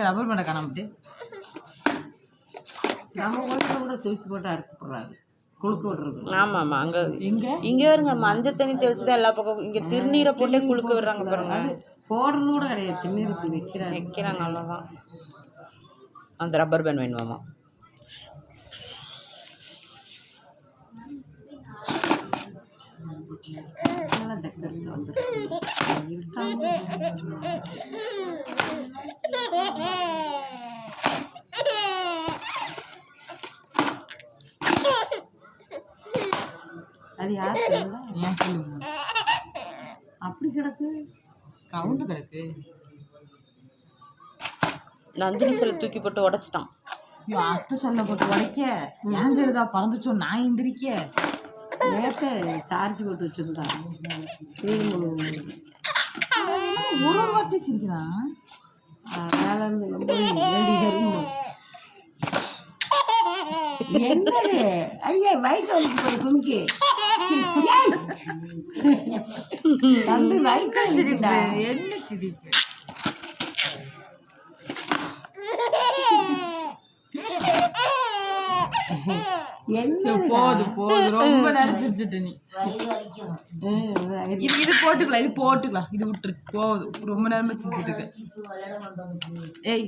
எங்க ரப்பர் பேண்டை காணாமட்டு நம்ம கூட தூக்கி போட்டு அறுத்து போடுறாங்க குளுக்க விடுறது. ஆமாம் அங்கே இங்கே வருங்க மஞ்சள் தண்ணி தெளிச்சு தான் எல்லா பக்கம் இங்கே திருநீரை போட்டே குளுக்க விடுறாங்க பாருங்க. போடுறது கூட கிடையாது, திருநீர் இப்படி வைக்கிறாங்க அவ்வளோதான். அந்த ரப்பர் பேண்ட் வேணுமாம்மா. அது யார் ஏன் சொல்லுங்க அப்படி கிடக்கு கவுந்து கிடக்கு. நந்தினி சொல்ல தூக்கி போட்டு உடச்சிட்டான். ஐயோ அத்தை சொல்ல போட்டு உடைக்க ஏன் சொல்லுதா பறந்துச்சோ நான் எந்திரிக்க நேற்று சார்ஜ் போட்டு வச்சுருந்தான். ஒரு வார்த்தை செஞ்சுறான் வேலை என்னது ஐயா வயிற்று வலிக்கு போய் குமிக்கி தம்பி வயிற்று வலிக்குடா. என்ன சிரிப்பு போதும் போதும் ரொம்ப நினைச்சிட்டு நீ இது போட்டுக்கலாம் இது போட்டுக்கலாம் இது விட்டுரு போதும் ரொம்ப நேரமா சிரிச்சிட்டு இருக்க. ஏய்